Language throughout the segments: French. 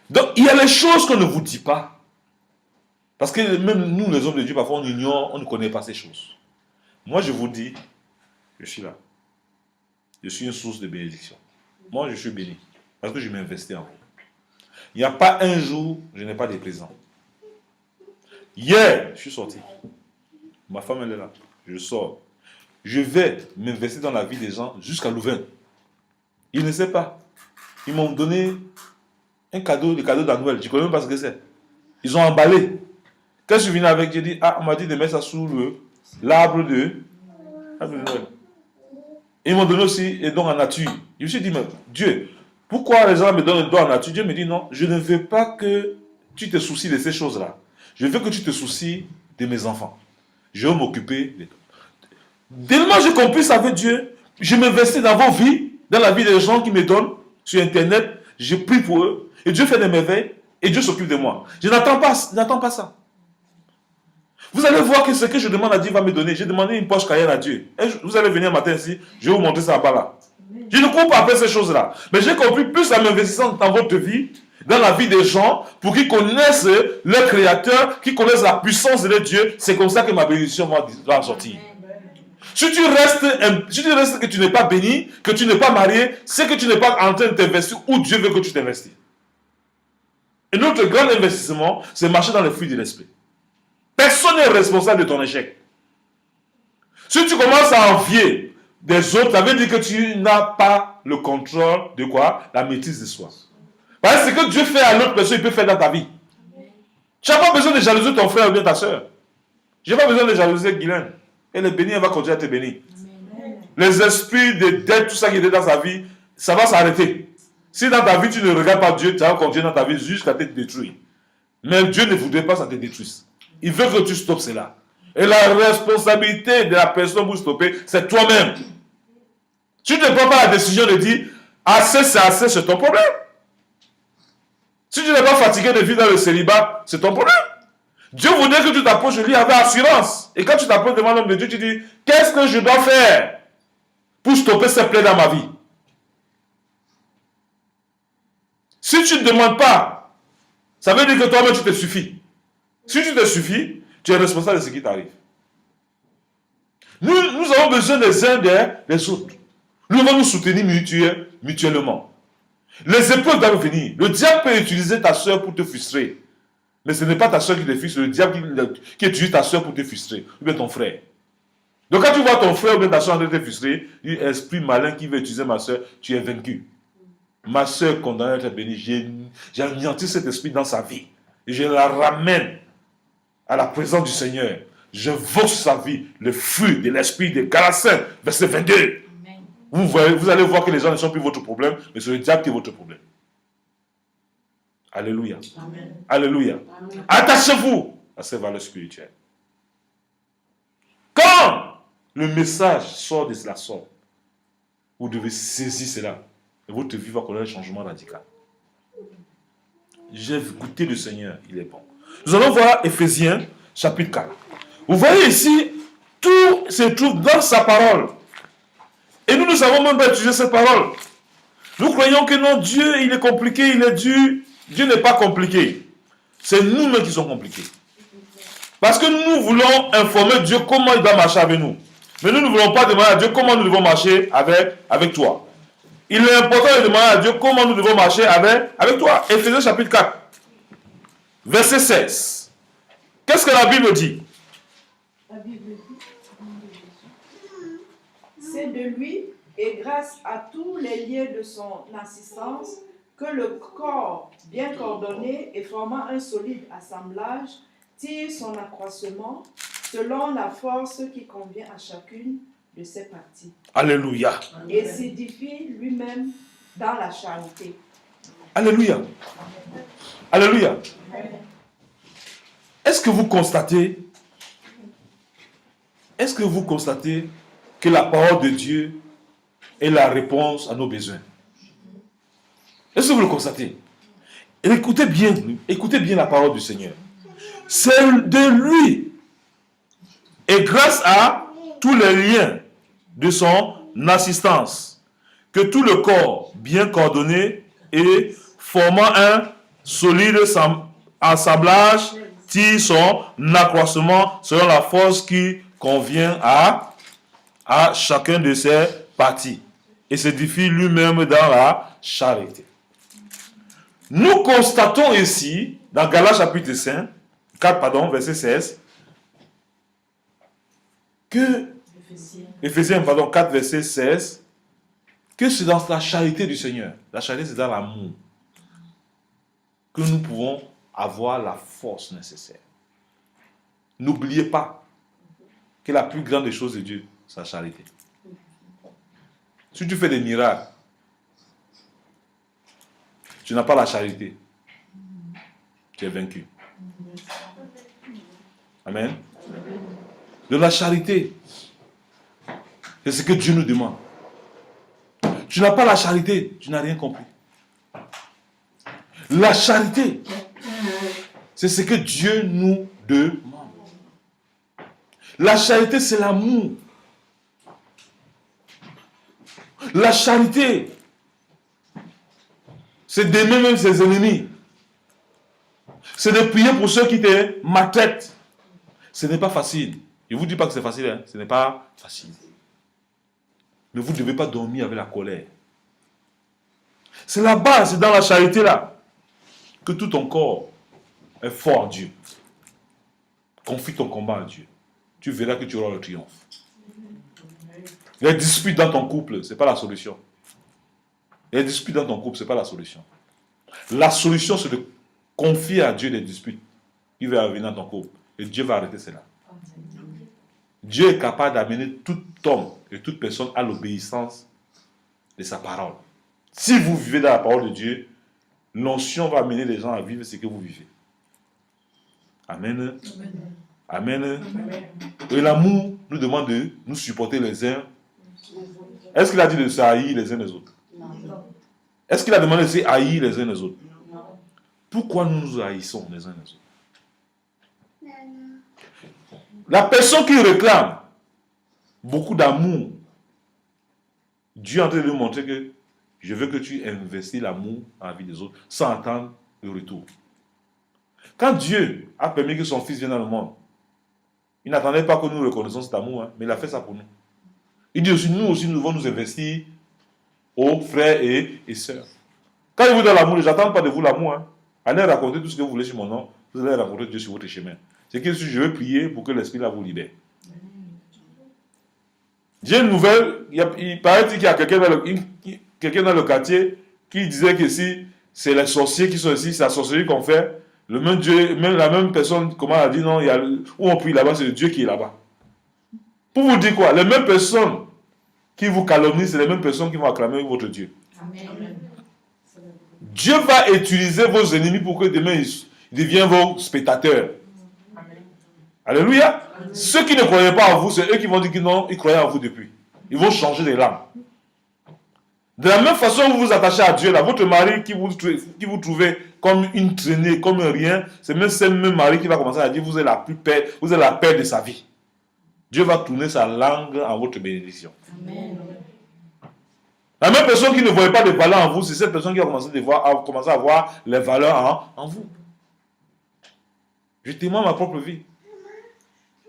Donc, il y a les choses qu'on ne vous dit pas. Parce que même nous, les hommes de Dieu, parfois on ignore, on ne connaît pas ces choses. Moi, je vous dis, je suis là. Je suis une source de bénédiction. Moi, je suis béni. Parce que je m'investis en vous. Il n'y a pas un jour, je n'ai pas de présents. Hier, je suis sorti. Ma femme, elle est là. Je sors. Je vais m'investir dans la vie des gens jusqu'à Louvain. Ils ne savent pas. Ils m'ont donné un cadeau, le cadeau d'Anoël. Je ne connais même pas ce que c'est. Ils ont emballé. Quand je suis venu avec, j'ai dit, on m'a dit de mettre ça sous l'arbre de Noël. Ils m'ont donné aussi les dons en nature. Je me suis dit, mais Dieu, pourquoi les gens me donnent les dons en nature? Dieu me dit, non, je ne veux pas que tu te soucies de ces choses-là. Je veux que tu te soucies de mes enfants. Je vais m'occuper de toi. Tellement j'ai compris ça avec Dieu, je m'investis dans vos vies, dans la vie des gens qui me donnent sur Internet. Je prie pour eux. Et Dieu fait des merveilles. Et Dieu s'occupe de moi. Je n'attends pas ça. Vous allez voir que ce que je demande à Dieu va me donner. J'ai demandé une poche Cayenne à Dieu. Et vous allez venir matin ici, je vais vous montrer ça là-bas là. Je ne cours pas après ces choses-là. Mais j'ai compris plus en m'investissant dans votre vie, dans la vie des gens, pour qu'ils connaissent leur Créateur, qu'ils connaissent la puissance de Dieu. C'est comme ça que ma bénédiction va sortir. Si tu restes que tu n'es pas béni, que tu n'es pas marié, c'est que tu n'es pas en train de t'investir où Dieu veut que tu t'investisses. Et notre grand investissement, c'est marcher dans les fruits de l'esprit. Personne n'est responsable de ton échec. Si tu commences à envier des autres, ça veut dire que tu n'as pas le contrôle de quoi? La maîtrise de soi. Parce que ce que Dieu fait à l'autre personne, il peut faire dans ta vie. Tu n'as pas besoin de jalouser ton frère ou bien ta soeur. Je n'ai pas besoin de jalouser Guylaine. Elle est bénie, elle va continuer à te bénir. Les esprits de dette, tout ça qui était dans sa vie, ça va s'arrêter. Si dans ta vie, tu ne regardes pas Dieu, tu vas continuer dans ta vie jusqu'à te détruire. Mais Dieu ne voudrait pas que ça te détruise. Il veut que tu stoppes cela. Et la responsabilité de la personne pour stopper, c'est toi-même. Si tu ne prends pas la décision de dire assez, c'est ton problème. Si tu n'es pas fatigué de vivre dans le célibat, c'est ton problème. Dieu voudrait que tu t'approches de lui avec assurance. Et quand tu t'approches devant l'homme de Dieu, tu dis, qu'est-ce que je dois faire pour stopper ces plaies dans ma vie? Si tu ne demandes pas, ça veut dire que toi-même tu te suffis. Si tu te suffis, tu es responsable de ce qui t'arrive. Nous avons besoin des uns des autres. Nous devons nous soutenir mutuellement. Les épreuves doivent venir. Le diable peut utiliser ta soeur pour te frustrer. Mais ce n'est pas ta soeur qui te frustre, c'est le diable qui utilise ta soeur pour te frustrer. Ou bien ton frère. Donc quand tu vois ton frère ou bien ta soeur en train de te frustrer, il y a un esprit malin qui veut utiliser ma soeur, tu es vaincu. Ma soeur condamnée à être bénie, j'ai anéanti cet esprit dans sa vie. Et je la ramène à la présence du Seigneur. Je vaux sa vie le fruit de l'esprit de Galatiens, verset 22. Vous allez voir que les gens ne sont plus votre problème, mais c'est le diable qui est votre problème. Alléluia. Amen. Alléluia. Amen. Attachez-vous à ces valeurs spirituelles. Quand le message sort de la sorte, vous devez saisir cela. Et votre vie va connaître un changement radical. J'ai goûté le Seigneur, il est bon. Nous allons voir Éphésiens, chapitre 4. Vous voyez ici, tout se trouve dans sa parole. Et nous savons même pas utiliser cette parole. Nous croyons que non, Dieu, il est compliqué, il est dur. Dieu n'est pas compliqué. C'est nous-mêmes qui sommes compliqués. Parce que nous voulons informer Dieu comment il doit marcher avec nous. Mais nous ne voulons pas demander à Dieu comment nous devons marcher avec toi. Il est important de demander à Dieu comment nous devons marcher avec toi. Éphésiens chapitre 4, verset 16. Qu'est-ce que la Bible dit? La Bible dit, c'est de lui et grâce à tous les liens de son assistance que le corps bien coordonné et formant un solide assemblage tire son accroissement selon la force qui convient à chacune de ses parties. Alléluia. Et s'édifie lui-même dans la charité. Alléluia. Alléluia. Est-ce que vous constatez que la parole de Dieu est la réponse à nos besoins? Est-ce que vous le constatez? Écoutez bien la parole du Seigneur. C'est de lui et grâce à tous les liens de son assistance que tout le corps bien coordonné et formant un solide assemblage tire son accroissement selon la force qui convient à chacun de ses parties et s'édifie lui-même dans la charité. Nous constatons ici, dans Galates chapitre 4, verset 16, que Éphésiens 4, verset 16, que c'est dans la charité du Seigneur, la charité c'est dans l'amour, que nous pouvons avoir la force nécessaire. N'oubliez pas que la plus grande des choses de Dieu, c'est la charité. Si tu fais des miracles, tu n'as pas la charité, tu es vaincu. Amen. De la charité, c'est ce que Dieu nous demande. Tu n'as pas la charité, tu n'as rien compris. La charité, c'est ce que Dieu nous demande. La charité, c'est l'amour. La charité, c'est d'aimer même ses ennemis. C'est de prier pour ceux qui te maltraitent. Ce n'est pas facile. Je ne vous dis pas que c'est facile, hein? Ce n'est pas facile. Mais vous ne devez pas dormir avec la colère. C'est là-bas, c'est dans la charité là, que tout ton corps est fort en Dieu. Confie ton combat à Dieu. Tu verras que tu auras le triomphe. Les disputes dans ton couple, ce n'est pas la solution. Les disputes dans ton couple, ce n'est pas la solution. La solution, c'est de confier à Dieu les disputes qui vont venir dans ton couple. Et Dieu va arrêter cela. Dieu est capable d'amener tout homme et toute personne à l'obéissance de sa parole. Si vous vivez dans la parole de Dieu, l'onction va amener les gens à vivre ce que vous vivez. Amen. Amen. Amen. Et l'amour nous demande de nous supporter les uns. Est-ce qu'il a dit de se haïr les uns les autres? Non. Est-ce qu'il a demandé de se haïr les uns les autres? Non. Pourquoi nous nous haïssons les uns les autres? La personne qui réclame beaucoup d'amour, Dieu est en train de lui montrer que je veux que tu investis l'amour dans la vie des autres sans attendre le retour. Quand Dieu a permis que son fils vienne dans le monde, il n'attendait pas que nous reconnaissions cet amour, hein, mais il a fait ça pour nous. Il dit aussi, nous devons nous investir aux frères et sœurs. Quand il vous donne l'amour, je n'attends pas de vous l'amour. Hein. Allez raconter tout ce que vous voulez sur mon nom, vous allez raconter Dieu sur votre chemin. C'est que je vais prier pour que l'Esprit là vous libère. J'ai une nouvelle, il paraît qu'il y a quelqu'un dans le quartier qui disait que si c'est les sorciers qui sont ici, c'est la sorcellerie qu'on fait, le même Dieu, même la même personne, comment elle a dit non, où on prie là-bas, c'est le Dieu qui est là-bas. Pour vous dire quoi? Les mêmes personnes qui vous calomnient, c'est les mêmes personnes qui vont acclamer votre Dieu. Amen. Dieu va utiliser vos ennemis pour que demain ils deviennent vos spectateurs. Alléluia. Ceux qui ne croyaient pas en vous, c'est eux qui vont dire que non, ils croyaient en vous depuis. Ils vont changer les langues. De la même façon que vous vous attachez à Dieu, là, votre mari qui vous trouvez comme une traînée, comme un rien, c'est même ce même mari qui va commencer à dire vous êtes la plus paix, vous êtes la paix de sa vie. Dieu va tourner sa langue en votre bénédiction. Amen. La même personne qui ne voyait pas de valeur en vous, c'est cette personne qui a commencé à voir les valeurs en vous. Je témoigne ma propre vie.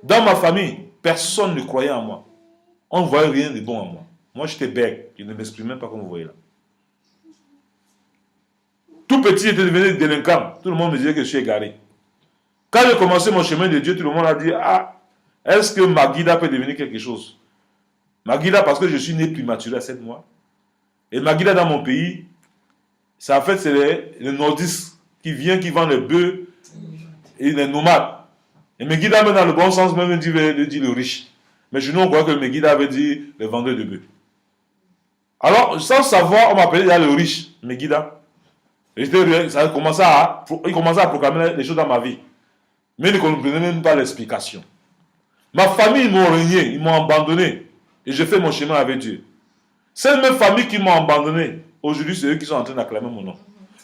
Dans ma famille, personne ne croyait en moi. On ne voyait rien de bon en moi. Moi, j'étais bête. Je ne m'exprimais pas comme vous voyez là. Tout petit, j'étais devenu délinquant. Tout le monde me disait que je suis égaré. Quand j'ai commencé mon chemin de Dieu, tout le monde a dit, ah, est-ce que Magida peut devenir quelque chose? Magida, parce que je suis né prématuré à 7 mois. Et Magida, dans mon pays, ça, en fait, c'est les nordistes qui viennent, qui vendent les bœufs et les nomades. Et Megida, même dans le bon sens, même dit le riche. Mais chez nous, on croit que Megida avait dit les vendeurs de bœufs. Alors, sans savoir, on m'appelait le riche, Megida. Il commençait à proclamer les choses dans ma vie. Mais ils ne comprenaient même pas l'explication. Ma famille, ils m'ont régné, ils m'ont abandonné. Et j'ai fait mon chemin avec Dieu. Ces mêmes familles qui m'ont abandonné, aujourd'hui, c'est eux qui sont en train d'acclamer mon nom.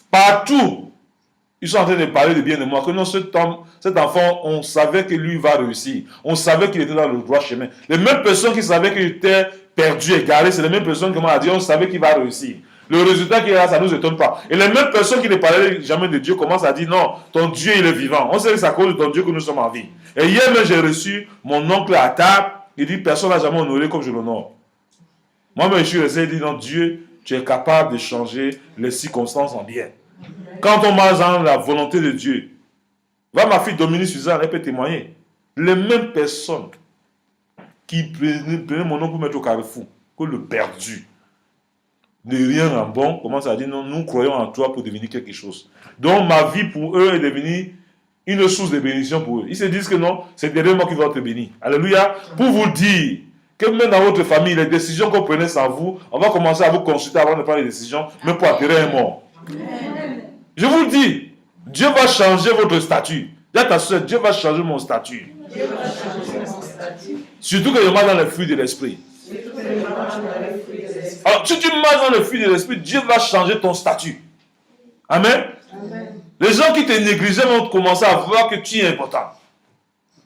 Partout, ils sont en train de parler de bien de moi. Que non, cet enfant, on savait que lui va réussir. On savait qu'il était dans le droit chemin. Les mêmes personnes qui savaient qu'il était perdu, égaré, c'est les mêmes personnes qui m'ont dit, on savait qu'il va réussir. Le résultat qu'il y a, ça ne nous étonne pas. Et les mêmes personnes qui ne parlaient jamais de Dieu commencent à dire non, ton Dieu il est vivant. On sait que c'est à cause de ton Dieu que nous sommes en vie. Et hier même j'ai reçu mon oncle à table. Il dit personne n'a jamais honoré comme je l'honore. Moi-même je suis resté et dit non, Dieu, tu es capable de changer les circonstances en bien. Quand on marche dans la volonté de Dieu, va ma fille Dominique Suzanne, elle peut témoigner. Les mêmes personnes qui prenaient mon nom pour mettre au carrefour, que le perdu, de rien en bon, commence à dire non, nous croyons en toi pour devenir quelque chose. Donc ma vie pour eux est devenue une source de bénédiction pour eux. Ils se disent que non, c'est derrière moi qui va te bénir. Alléluia. Pour vous dire que même dans votre famille, les décisions qu'on prenait sans vous, on va commencer à vous consulter avant de prendre les décisions, même pour atterrir un mort. Je vous le dis, Dieu va changer votre statut. Dis à ta soeur, Dieu va changer mon statut. Surtout que je marche dans le fruit de l'esprit. Alors, si tu marches dans le fruit de l'esprit, Dieu va changer ton statut. Amen. Les gens qui te négligeaient vont commencer à voir que tu es important.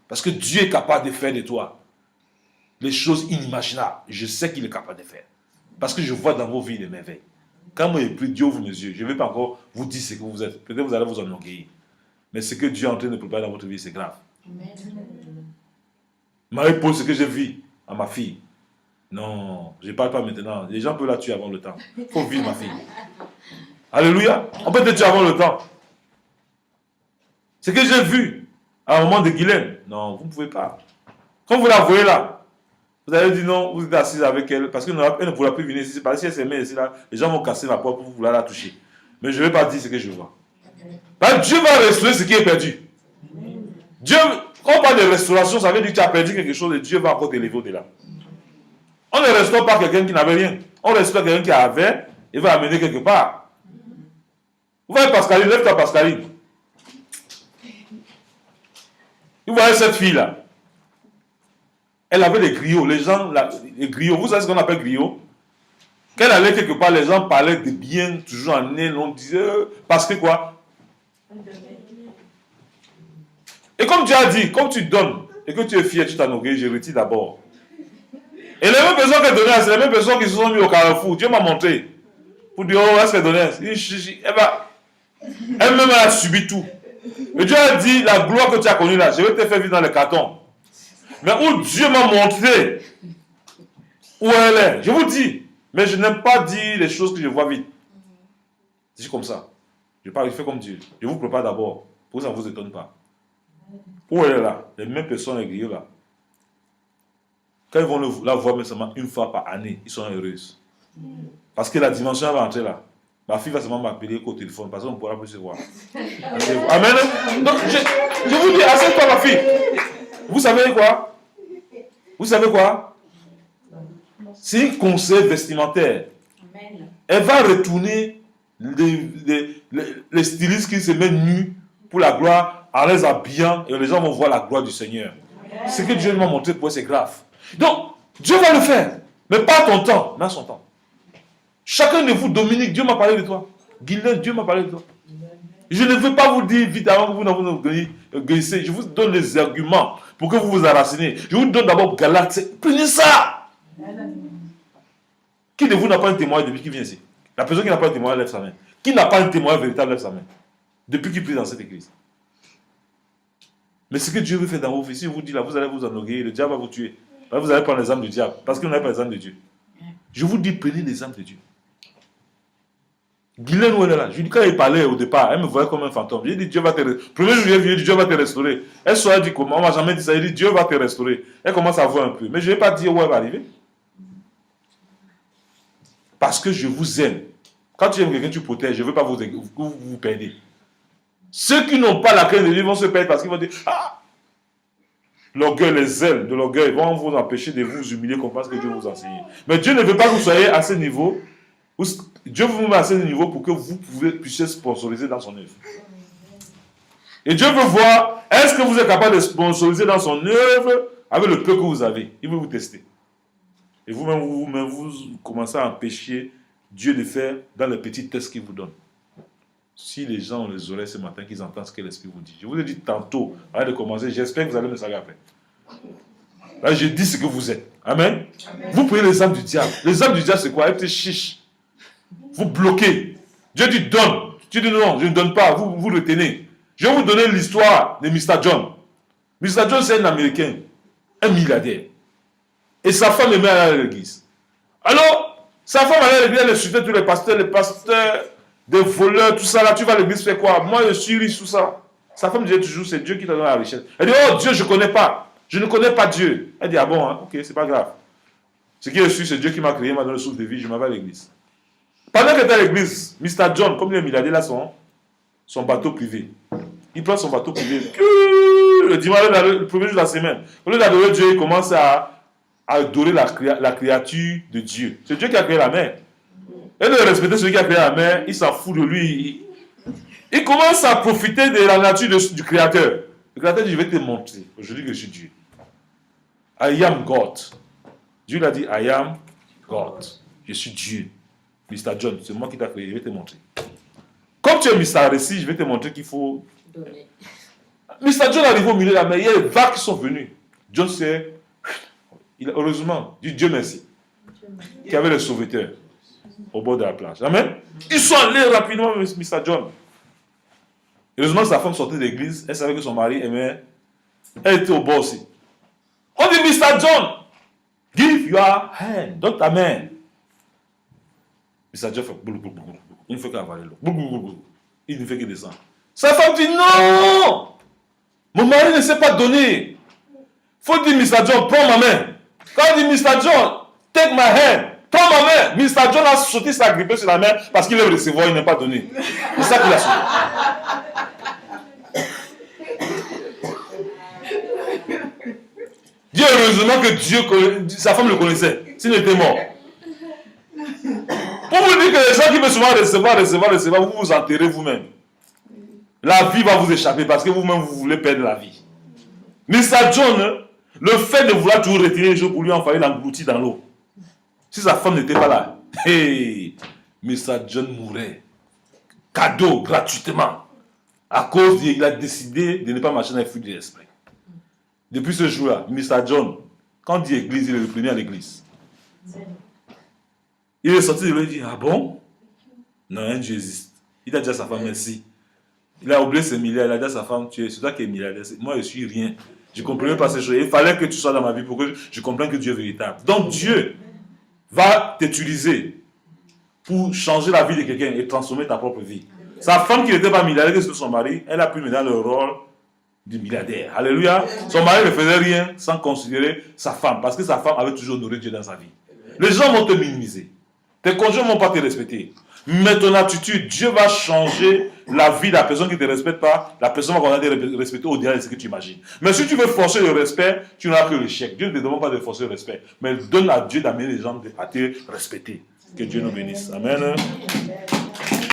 Parce que Dieu est capable de faire de toi les choses inimaginables. Je sais qu'il est capable de faire. Parce que je vois dans vos vies des merveilles. Quand moi j'ai pris Dieu ouvre mes yeux, je ne vais pas encore vous dire ce que vous êtes. Peut-être vous allez vous enorgueillir. Mais ce que Dieu est en train de préparer dans votre vie, c'est grave. Marie pose ce que j'ai vu à ma fille. Non, je ne parle pas maintenant. Les gens peuvent la tuer avant le temps. Il faut vivre ma fille. Alléluia. On peut te tuer avant le temps. Ce que j'ai vu à un moment de Guylaine, non, vous ne pouvez pas. Quand vous la voyez là, vous allez dire non, vous êtes assise avec elle, parce qu'elle ne pourra plus venir ici. Parce que si elle se met ici, là, les gens vont casser la porte pour vouloir la toucher. Mais je ne vais pas dire ce que je vois. Dieu va restaurer ce qui est perdu. Dieu, quand on parle de restauration, ça veut dire que tu as perdu quelque chose et Dieu va encore t'élever au-delà. On ne restaure pas quelqu'un qui n'avait rien. On restaure quelqu'un qui avait et va amener quelque part. Vous voyez Pascaline, lève-toi Pascaline. Vous voyez cette fille-là. Elle avait des griots. Les gens, les griots, vous savez ce qu'on appelle griots? Quand elle allait quelque part, les gens parlaient de bien, toujours en elle, on disait, parce que quoi? Et comme tu as dit, comme tu donnes, et que tu es fier, tu t'enorgueillis, je retire d'abord. Et les mêmes personnes qui donnaient, c'est les mêmes personnes qui se sont mis au carrefour. Dieu m'a montré. Pour dire, oh, est-ce qu'elle donnait? Elle-même, elle a subi tout. Et Dieu a dit, la gloire que tu as connue là, je vais te faire vivre dans les cartons. Mais où Dieu m'a montré où elle est, je vous dis, mais je n'aime pas dire les choses que je vois vite. C'est comme ça. Je fais comme Dieu. Je vous prépare d'abord, pour que ça ne vous étonne pas. Où elle est là, les mêmes personnes, les griots là, quand ils vont la voir mais seulement une fois par année, ils sont heureuses. Parce que la dimension va entrer là. Ma fille va seulement m'appeler au téléphone parce qu'on ne pourra plus se voir. Amen. Donc, je vous dis, assieds-toi ma fille. Vous savez quoi? Vous savez quoi? C'est une conseil vestimentaire. Elle va retourner les stylistes qui se mettent nus pour la gloire en les habillant et les gens vont voir la gloire du Seigneur. Ce que Dieu m'a montré pour eux, c'est grave. Donc, Dieu va le faire. Mais pas ton temps, mais à son temps. Chacun de vous, Dominique, Dieu m'a parlé de toi. Guylaine, Dieu m'a parlé de toi. Je ne veux pas vous dire vite avant que vous n'avez guérissez. Je vous donne les arguments pour que vous vous enracinez. Je vous donne d'abord Galate. Prenez ça. Qui de vous n'a pas un témoin depuis qu'il vient ici? La personne qui n'a pas un témoin lève sa main. Qui n'a pas un témoin véritable lève sa main. Depuis qu'il prie dans cette église. Mais ce que Dieu veut faire dans vos vies, si je vous dis là, vous allez vous enorgueillir, le diable va vous tuer. Là, vous allez prendre les âmes du diable. Parce que vous n'avez pas les âmes de Dieu. Je vous dis, prenez les âmes de Dieu. Guylaine, où elle est là? Je lui dis, quand il parlait au départ, elle me voyait comme un fantôme. J'ai dit, Dieu va te restaurer. Premier jour, j'ai dit, Dieu va te restaurer. Elle se dit comment? On m'a jamais dit ça. Elle dit, Dieu va te restaurer. Elle commence à voir un peu. Mais je ne vais pas dire où elle va arriver. Parce que je vous aime. Quand tu aimes quelqu'un, tu protèges. Je ne veux pas vous perdre. Ceux qui n'ont pas la crainte de Dieu vont se perdre parce qu'ils vont dire, ah! L'orgueil, les ailes de l'orgueil vont vous empêcher de vous humilier comme parce que Dieu vous enseigne. Mais Dieu ne veut pas que vous soyez à ce niveau. Dieu vous met à ce niveau pour que vous puissiez sponsoriser dans son œuvre. Et Dieu veut voir, est-ce que vous êtes capable de sponsoriser dans son œuvre avec le peu que vous avez. Il veut vous tester. Et vous-même, vous commencez à empêcher Dieu de faire dans les petits tests qu'il vous donne. Si les gens ont les oreilles ce matin, qu'ils entendent ce que l'Esprit vous dit. Je vous ai dit tantôt, avant de commencer, j'espère que vous allez me saluer après. Là, je dis ce que vous êtes. Amen. Amen. Vous prenez les âmes du diable. Les âmes du diable, c'est quoi? Elles te chichent. Vous bloquez. Dieu dit donne. Tu dis non, je ne donne pas. Vous retenez. Je vais vous donner l'histoire de Mr. John. Mr. John, c'est un Américain, un milliardaire. Et sa femme aimait aller à l'église. Alors, sa femme allait à l'église, elle suivait tous les pasteurs, des voleurs, tout ça. Là, tu vas à l'église, fais quoi? Moi, je suis riche, tout ça. Sa femme disait toujours, c'est Dieu qui te donne la richesse. Elle dit, oh Dieu, je ne connais pas. Je ne connais pas Dieu. Elle dit, ah bon, hein? Ok, c'est pas grave. Ce qui est sûr, c'est Dieu qui m'a créé, m'a donné le souffle de vie, je m'en vais à l'église. Pendant qu'elle était à l'église, Mr. John, comme il est milliardaire, là, son bateau privé. Il prend son bateau privé. Le dimanche, le premier jour de la semaine. Au lieu d'adorer Dieu, il commence à adorer la créature de Dieu. C'est Dieu qui a créé la mer. Et de respecter celui qui a créé la mer, il s'en fout de lui. Il commence à profiter de la nature du Créateur. Le Créateur dit, je vais te montrer aujourd'hui que je suis Dieu. I am God. Dieu l'a dit, I am God. Je suis Dieu. Mr. John, c'est moi qui t'ai créé, je vais te montrer. Comme tu es Mr. Récit, je vais te montrer qu'il faut donner. Mr. John arrive au milieu de la mer, il y a des vagues qui sont venues. John sait, heureusement, dit Dieu merci, qu'il y avait les sauveteurs au bord de la plage. Amen. Ils sont allés rapidement, Mr. John. Heureusement que sa femme sortait de l'église, elle savait que son mari aimait. Elle était au bord aussi. On dit, Mr. John, give your hand, donne ta main. Mr. John fait boulou, boulou, boulou. Il ne fait qu'avaler l'eau. Boulou, boulou, boulou. Il ne fait que descendre. Sa femme dit, non, mon mari ne sait pas donner. Faut dire, Mr. John, prends ma main. Quand il dit, Mr. John, take my hand, prends ma main. Mr. John a sauté, s'est agrippé sur la main parce qu'il aime recevoir, il n'a pas donné. C'est ça qu'il a sauté. Dieu, heureusement que sa femme le connaissait. S'il était mort. Pour vous dire que les gens qui veulent souvent recevoir, vous vous enterrez vous-même. La vie va vous échapper parce que vous-même, vous voulez perdre la vie. Mr. John, le fait de vouloir toujours retirer les choses pour lui, il l'engloutit dans l'eau. Si sa femme n'était pas là, hey, Mr. John mourrait. Cadeau, gratuitement. À cause qu'il a décidé de ne pas marcher dans les fruits de l'esprit. Depuis ce jour-là, Mr. John, quand on dit église, il est le premier à l'église. Il est sorti de l'eau et dit, ah bon? Non, un Dieu existe. Il a dit à sa femme, merci. Il a oublié ses milliards, il a dit à sa femme, c'est toi qui es milliardaire. Moi, je suis rien. Je ne comprenais pas ces choses. Il fallait que tu sois dans ma vie pour que je comprenne que Dieu est véritable. Donc Dieu va t'utiliser pour changer la vie de quelqu'un et transformer ta propre vie. Sa femme qui n'était pas milliardaire, que c'était son mari, elle a pu mener le rôle du milliardaire. Alléluia. Son mari ne faisait rien sans considérer sa femme, parce que sa femme avait toujours honoré Dieu dans sa vie. Les gens vont te minimiser. Tes conjoints ne vont pas te respecter. Mais ton attitude, Dieu va changer la vie de la personne qui ne te respecte pas. La personne va te respecter au-delà de ce que tu imagines. Mais si tu veux forcer le respect, tu n'auras que l'échec. Dieu ne te demande pas de forcer le respect. Mais donne à Dieu d'amener les gens à te respecter. Que Dieu nous bénisse. Amen.